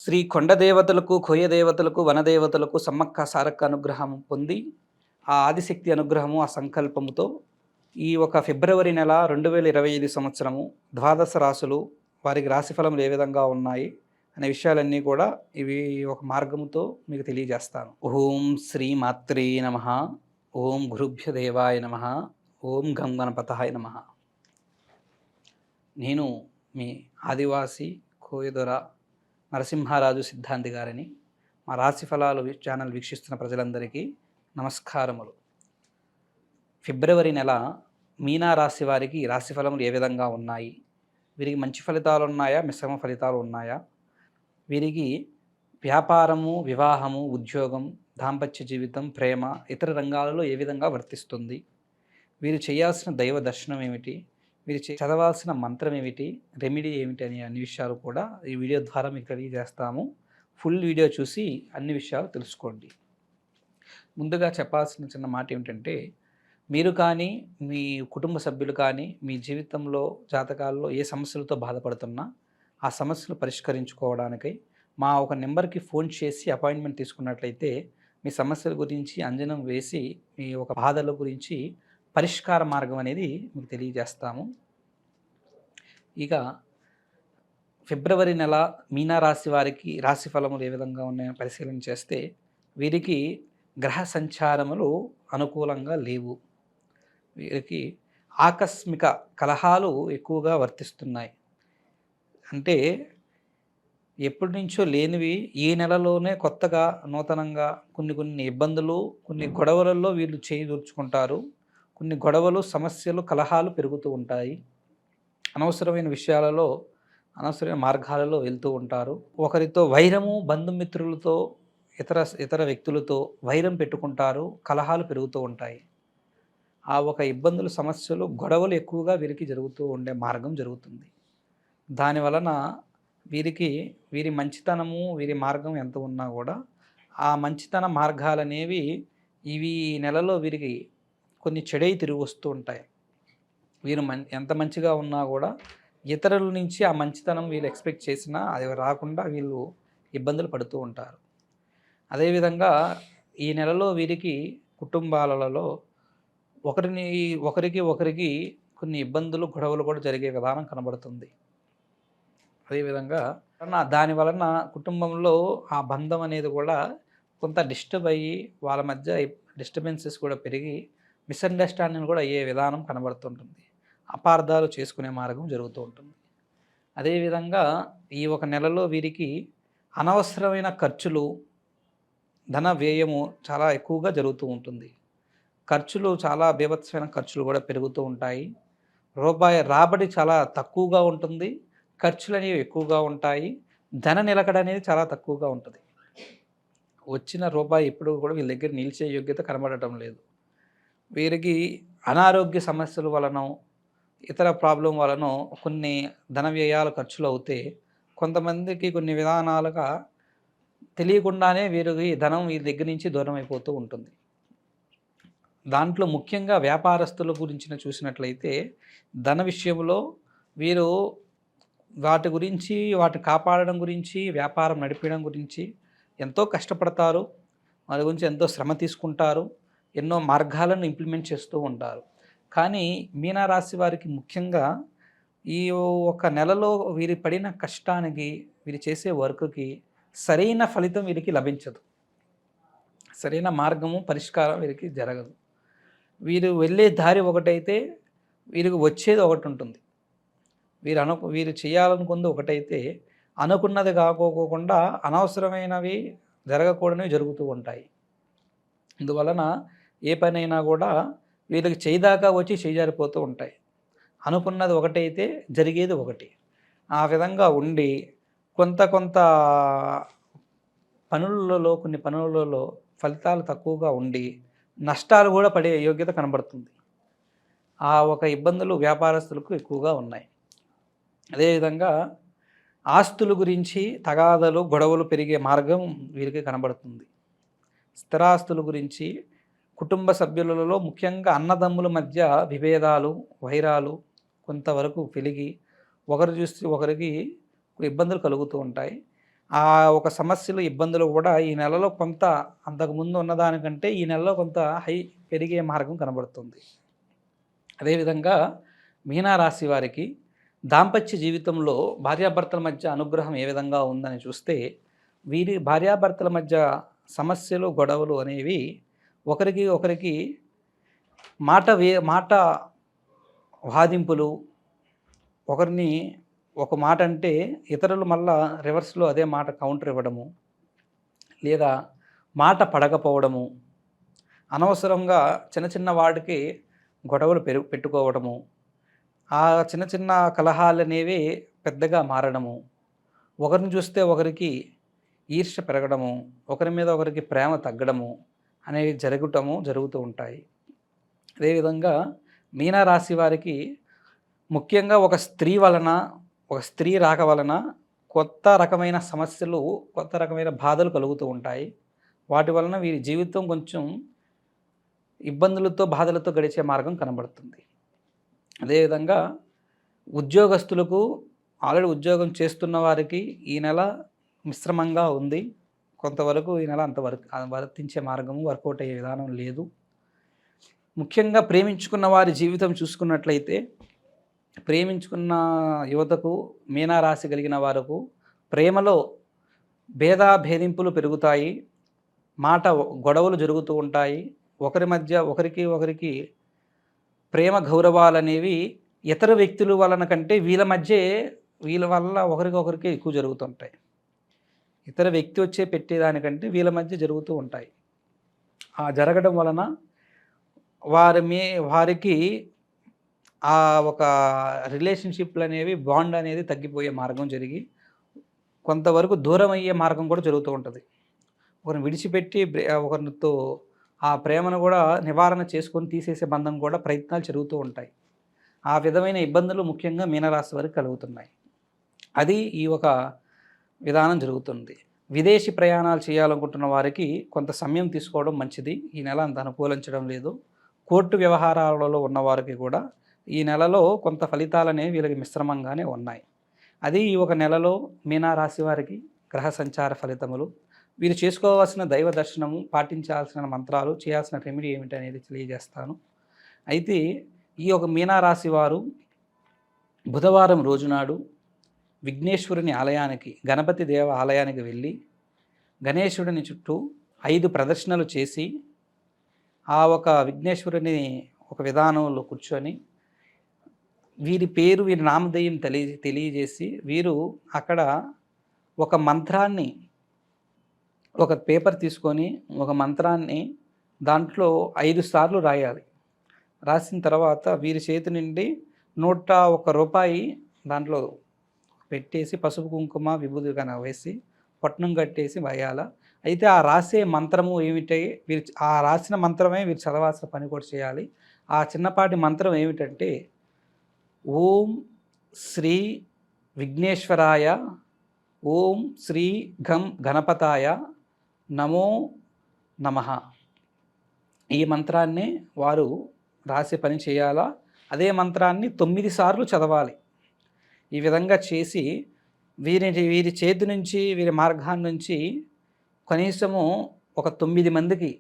శ్రీ కొండ దేవతలకు, కోయ దేవతలకు, వనదేవతలకు సమ్మక్క సారక్క అనుగ్రహం పొంది, ఆ ఆదిశక్తి అనుగ్రహము, ఆ సంకల్పముతో ఈ ఒక ఫిబ్రవరి నెల 2025 సంవత్సరము ద్వాదశ రాసులు, వారికి రాశి ఫలములు ఏ విధంగా ఉన్నాయి అనే విషయాలన్నీ కూడా ఇవి ఒక మార్గముతో మీకు తెలియజేస్తాను. ఓం శ్రీ మాత్రే నమః. ఓం గురుభ్యో దేవాయ నమః. ఓం గం గణపతహాయ నమః. నేను మీ ఆదివాసి కోయదొర నరసింహారాజు సిద్ధాంతి గారిని. మా రాశి ఫలాలు ఛానల్ వీక్షిస్తున్న ప్రజలందరికీ నమస్కారములు. ఫిబ్రవరి నెల మీనా రాశి వారికి రాశి ఫలములు ఏ విధంగా ఉన్నాయి, వీరికి మంచి ఫలితాలు ఉన్నాయా, మిశ్రమ ఫలితాలు ఉన్నాయా, వీరికి వ్యాపారము, వివాహము, ఉద్యోగం, దాంపత్య జీవితం, ప్రేమ, ఇతర రంగాలలో ఏ విధంగా వర్తిస్తుంది, వీరు చేయాల్సిన దైవ దర్శనం ఏమిటి, మీరు చదవాల్సిన మంత్రం ఏమిటి, రెమెడీ ఏమిటి అనే అన్ని విషయాలు కూడా ఈ వీడియో ద్వారా మీకు తెలియజేస్తాము. ఫుల్ వీడియో చూసి అన్ని విషయాలు తెలుసుకోండి. ముందుగా చెప్పాల్సిన చిన్న మాట ఏమిటంటే, మీరు కానీ మీ కుటుంబ సభ్యులు కానీ మీ జీవితంలో జాతకాల్లో ఏ సమస్యలతో బాధపడుతున్నా ఆ సమస్యలు పరిష్కరించుకోవడానికై మా ఒక నెంబర్కి ఫోన్ చేసి అపాయింట్మెంట్ తీసుకున్నట్లయితే మీ సమస్యల గురించి అంజనం వేసి మీ ఒక బాధల గురించి పరిష్కార మార్గం అనేది మీకు తెలియజేస్తాము. ఇక ఫిబ్రవరి నెల మీనా రాశి వారికి రాశి ఫలములు ఏ విధంగా ఉన్నాయో పరిశీలన చేస్తే, వీరికి గ్రహ సంచారములు అనుకూలంగా లేవు. వీరికి ఆకస్మిక కలహాలు ఎక్కువగా వర్తిస్తున్నాయి. అంటే ఎప్పటి నుంచో లేనివి ఈ నెలలోనే కొత్తగా నూతనంగా కొన్ని ఇబ్బందులు, కొన్ని గొడవలలో వీళ్ళు చేయిదూర్చుకుంటారు. కొన్ని గొడవలు, సమస్యలు, కలహాలు పెరుగుతూ ఉంటాయి. అనవసరమైన విషయాలలో, అనవసరమైన మార్గాలలో వెళ్తూ ఉంటారు. ఒకరితో వైరము, బంధుమిత్రులతో, ఇతర వ్యక్తులతో వైరం పెట్టుకుంటారు. కలహాలు పెరుగుతూ ఉంటాయి. ఆ ఒక ఇబ్బందులు, సమస్యలు, గొడవలు ఎక్కువగా వీరికి జరుగుతూ ఉండే మార్గం జరుగుతుంది. దానివలన వీరి మంచితనము, వీరి మార్గం ఎంత ఉన్నా కూడా ఆ మంచితన మార్గాలనేవి ఇవి నెలలో వీరికి కొన్ని చెడై తిరిగి వస్తూ ఉంటాయి. వీరు ఎంత మంచిగా ఉన్నా కూడా ఇతరుల నుంచి ఆ మంచితనం వీళ్ళు ఎక్స్పెక్ట్ చేసినా అది రాకుండా వీళ్ళు ఇబ్బందులు పడుతూ ఉంటారు. అదేవిధంగా ఈ నెలలో వీరికి కుటుంబాలలో ఒకరికి కొన్ని ఇబ్బందులు, గొడవలు కూడా జరిగే విధానం కనబడుతుంది. అదేవిధంగా దాని వలన కుటుంబంలో ఆ బంధం అనేది కూడా కొంత డిస్టర్బ్ అయ్యి వాళ్ళ మధ్య డిస్టర్బెన్సెస్ కూడా పెరిగి మిస్అండర్స్టాండింగ్ కూడా అయ్యే విధానం కనబడుతుంటుంది. అపార్థాలు చేసుకునే మార్గం జరుగుతూ ఉంటుంది. అదేవిధంగా ఈ ఒక నెలలో వీరికి అనవసరమైన ఖర్చులు, ధన వ్యయము చాలా ఎక్కువగా జరుగుతూ ఉంటుంది. ఖర్చులు చాలా బీభత్సమైన ఖర్చులు కూడా పెరుగుతూ ఉంటాయి. రూపాయి రాబడి చాలా తక్కువగా ఉంటుంది. ఖర్చులు అనేవి ఎక్కువగా ఉంటాయి. ధన నిలకడ అనేది చాలా తక్కువగా ఉంటుంది. వచ్చిన రూపాయి ఎప్పుడు కూడా వీళ్ళ దగ్గర నిలిచే యోగ్యత కనబడటం లేదు. వీరికి అనారోగ్య సమస్యల వలన, ఇతర ప్రాబ్లం వలన కొన్ని ధన వ్యయాలు ఖర్చులు అవుతే కొంతమందికి కొన్ని విధానాలుగా తెలియకుండానే వీరికి ధనం వీరి దగ్గర నుంచి దూరం అయిపోతూ ఉంటుంది. దాంట్లో ముఖ్యంగా వ్యాపారస్తుల గురించి చూసినట్లయితే ధన విషయంలో వీరు వాటి కాపాడడం గురించి, వ్యాపారం నడిపడం గురించి ఎంతో కష్టపడతారు. వారి గురించి ఎంతో శ్రమ తీసుకుంటారు. ఎన్నో మార్గాలను ఇంప్లిమెంట్ చేస్తూ ఉంటారు. కానీ మీనారాశి వారికి ముఖ్యంగా ఈ ఒక నెలలో వీరి పడిన కష్టానికి, వీరు చేసే వర్క్కి సరైన ఫలితం వీరికి లభించదు. సరైన మార్గము, పరిష్కారం వీరికి జరగదు. వీరు వెళ్ళే దారి ఒకటైతే వీరికి వచ్చేది ఒకటి ఉంటుంది. వీరు చేయాలనుకుంది ఒకటైతే అనుకున్నది కాకోకుండా అనవసరమైనవి, జరగకూడనివి జరుగుతూ ఉంటాయి. అందువలన ఏ పనైనా కూడా వీళ్ళకి చేయిదాకా వచ్చి చేజారిపోతూ ఉంటాయి. అనుకున్నది ఒకటైతే జరిగేది ఒకటి. ఆ విధంగా ఉండి కొంత కొన్ని పనులలో ఫలితాలు తక్కువగా ఉండి నష్టాలు కూడా పడే యోగ్యత కనబడుతుంది. ఆ ఒక ఇబ్బందులు వ్యాపారస్తులకు ఎక్కువగా ఉన్నాయి. అదేవిధంగా ఆస్తుల గురించి తగాదలు, గొడవలు పెరిగే మార్గం వీరికి కనబడుతుంది. స్థిరాస్తుల గురించి, కుటుంబ సభ్యులలో ముఖ్యంగా అన్నదమ్ముల మధ్య విభేదాలు, వైరాలు కొంతవరకు పెరిగి ఒకరు చూసి ఒకరికి ఇబ్బందులు కలుగుతూ ఉంటాయి. ఆ ఒక సమస్యలు, ఇబ్బందులు కూడా ఈ నెలలో కొంత అంతకుముందు ఉన్నదానికంటే ఈ నెలలో కొంత పెరిగే మార్గం కనబడుతుంది. అదేవిధంగా మీనరాశి వారికి దాంపత్య జీవితంలో భార్యాభర్తల మధ్య అనుగ్రహం ఏ విధంగా ఉందని చూస్తే, వీరి భార్యాభర్తల మధ్య సమస్యలు, గొడవలు అనేవి ఒకరికి ఒకరికి మాట వాదింపులు, ఒకరిని ఒక మాట అంటే ఇతరులు మళ్ళా రివర్స్‌లో అదే మాట కౌంటర్ ఇవ్వడము, లేదా మాట పడకపోవడము, అనవసరంగా చిన్న చిన్న వాటికి గొడవలు పెట్టుకోవడము, ఆ చిన్న చిన్న కలహాలనేవి పెద్దగా మారడము, ఒకరిని చూస్తే ఒకరికి ఈర్ష్య పెరగడము, ఒకరి మీద ఒకరికి ప్రేమ తగ్గడము అనేవి జరుగుతూ ఉంటాయి. అదేవిధంగా మీనరాశి వారికి ముఖ్యంగా ఒక స్త్రీ రాక వలన కొత్త రకమైన సమస్యలు, కొత్త రకమైన బాధలు కలుగుతూ ఉంటాయి. వాటి వలన వీరి జీవితం కొంచెం ఇబ్బందులతో, బాధలతో గడిచే మార్గం కనబడుతుంది. అదేవిధంగా ఉద్యోగస్తులకు, ఆల్రెడీ ఉద్యోగం చేస్తున్న వారికి ఈ నెల మిశ్రమంగా ఉంది. కొంతవరకు ఈ నెల వర్తించే మార్గము, వర్కౌట్ అయ్యే విధానం లేదు. ముఖ్యంగా ప్రేమించుకున్న వారి జీవితం చూసుకున్నట్లయితే, ప్రేమించుకున్న యువతకు, మీనరాశి కలిగిన వారికి ప్రేమలో భేదింపులు పెరుగుతాయి, గొడవలు జరుగుతూ ఉంటాయి. ఒకరి మధ్య ఒకరికి ప్రేమ గౌరవాలనేవి ఇతర వ్యక్తుల వలన కంటే వీళ్ళ వల్ల ఒకరికొకరికి ఎక్కువ జరుగుతుంటాయి. ఇతర వ్యక్తి వచ్చే పెట్టేదానికంటే వీళ్ళ మధ్య జరుగుతూ ఉంటాయి. ఆ జరగడం వలన వారికి ఆ ఒక రిలేషన్షిప్లు అనేవి, బాండ్ అనేది తగ్గిపోయే మార్గం జరిగి కొంతవరకు దూరం అయ్యే మార్గం కూడా జరుగుతూ ఉంటుంది. ఒకరిని విడిచిపెట్టి ఒకరితో ఆ ప్రేమను కూడా నివారణ చేసుకొని తీసేసే బంధం కూడా ప్రయత్నాలు జరుగుతూ ఉంటాయి. ఆ విధమైన ఇబ్బందులు ముఖ్యంగా మీనరాశి వారికి కలుగుతున్నాయి. అది ఈ ఒక విధానం జరుగుతుంది. విదేశీ ప్రయాణాలు చేయాలనుకుంటున్న వారికి కొంత సమయం తీసుకోవడం మంచిది. ఈ నెల అంత అనుకూలించడం లేదు. కోర్టు వ్యవహారాలలో ఉన్నవారికి కూడా ఈ నెలలో కొంత ఫలితాలనేవి వీళ్ళకి మిశ్రమంగానే ఉన్నాయి. అది ఈ ఒక నెలలో మీనరాశి వారికి గ్రహ సంచార ఫలితములు. వీరు చేసుకోవాల్సిన దైవ దర్శనము, పాటించాల్సిన మంత్రాలు, చేయాల్సిన రెమెడీ ఏమిటనేది తెలియజేస్తాను. అయితే ఈ ఒక మీనరాశి వారు బుధవారం రోజునాడు విఘ్నేశ్వరుని ఆలయానికి, గణపతి దేవ ఆలయానికి వెళ్ళి గణేశుడిని చుట్టూ 5 ప్రదర్శనలు చేసి, ఆ ఒక విఘ్నేశ్వరుని ఒక విధానంలో కూర్చొని వీరి నామధేయం తెలియజేసి వీరు అక్కడ ఒక మంత్రాన్ని, ఒక పేపర్ తీసుకొని ఒక మంత్రాన్ని దాంట్లో 5 సార్లు రాయాలి. రాసిన తర్వాత వీరి చేతి నుండి ₹101 దాంట్లో పెట్టేసి పసుపు కుంకుమ విభూది వేసి పట్నం కట్టేసి వేయాల. అయితే ఆ రాసే మంత్రము ఏమిటి, ఆ రాసిన మంత్రమే వీరు చదవాల్సిన పని కూడా చేయాలి. ఆ చిన్నపాటి మంత్రం ఏమిటంటే, ఓం శ్రీ విఘ్నేశ్వరాయ, ఓం శ్రీ గణపతాయ నమో నమః. ఈ మంత్రాన్ని వారు రాసే పని చేయాలా. అదే మంత్రాన్ని 9 సార్లు చదవాలి. ఈ విధంగా చేసి వీరి చేతి నుంచి, వీరి మార్గాన్ని నుంచి కనీసము ఒక 9 మందికి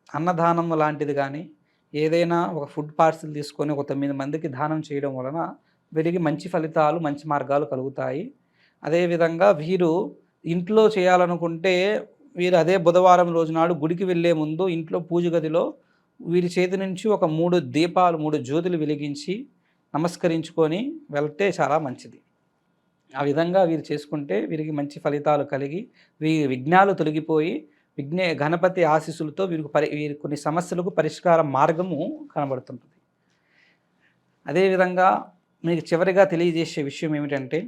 అన్నదానం లాంటిది కానీ, ఏదైనా ఒక ఫుడ్ పార్సిల్ తీసుకొని ఒక 9 మందికి దానం చేయడం వలన వీరికి మంచి ఫలితాలు, మంచి మార్గాలు కలుగుతాయి. అదేవిధంగా వీరు ఇంట్లో చేయాలనుకుంటే వీరు అదే బుధవారం రోజు నాడు గుడికి వెళ్ళే ముందు ఇంట్లో పూజ గదిలో వీరి చేతి నుంచి ఒక 3 దీపాలు, 3 జ్యోతులు వెలిగించి నమస్కరించుకొని వెళ్తే చాలా మంచిది. ఆ విధంగా వీరు చేసుకుంటే వీరికి మంచి ఫలితాలు కలిగి వీరి విఘ్నాలు తొలగిపోయి గణపతి ఆశీస్సులతో వీరి కొన్ని సమస్యలకు పరిష్కార మార్గము కనబడుతుంటుంది. అదేవిధంగా మీకు చివరిగా తెలియజేసే విషయం ఏమిటంటే,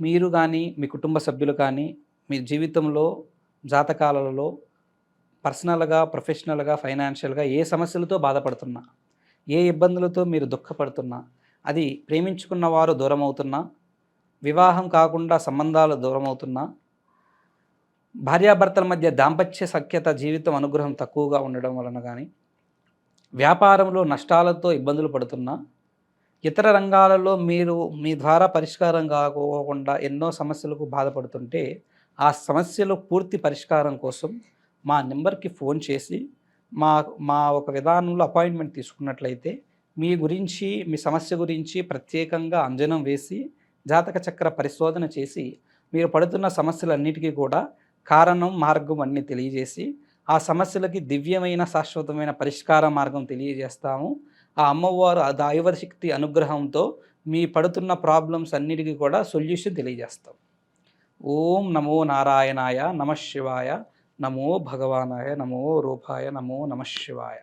మీరు కానీ, మీ కుటుంబ సభ్యులు కానీ, మీ జీవితంలో జాతకాలలో పర్సనల్గా, ప్రొఫెషనల్గా, ఫైనాన్షియల్గా ఏ సమస్యలతో బాధపడుతున్నా, ఏ ఇబ్బందులతో మీరు దుఃఖపడుతున్నా, అది ప్రేమించుకున్న వారు దూరం అవుతున్నా, వివాహం కాకుండా సంబంధాలు దూరం అవుతున్నా, భార్యాభర్తల మధ్య దాంపత్య సఖ్యత జీవితం అనుగ్రహం తక్కువగా ఉండడం వలన కానీ, వ్యాపారంలో నష్టాలతో ఇబ్బందులు పడుతున్నా, ఇతర రంగాలలో మీరు మీ ద్వారా పరిష్కారం కాకోకుండా ఎన్నో సమస్యలకు బాధపడుతుంటే, ఆ సమస్యలు పూర్తి పరిష్కారం కోసం మా నెంబర్‌కి ఫోన్ చేసి, మా మా ఒక విధానంలో అపాయింట్మెంట్ తీసుకున్నట్లయితే, మీ గురించి, మీ సమస్య గురించి ప్రత్యేకంగా అంజనం వేసి, జాతక చక్ర పరిశోధన చేసి, మీరు పడుతున్న సమస్యలన్నిటికీ కూడా కారణం, మార్గం అన్నీ తెలియజేసి, ఆ సమస్యలకి దివ్యమైన, శాశ్వతమైన పరిష్కార మార్గం తెలియజేస్తాము. ఆ అమ్మవారు ఆ దైవశక్తి అనుగ్రహంతో మీ పడుతున్న ప్రాబ్లమ్స్ అన్నిటికీ కూడా సొల్యూషన్ తెలియజేస్తాం. ఓం నమో నారాయణాయ, నమః శివాయ, నమో భగవానాయ, నమో రూపాయ, నమో నమః శివాయ.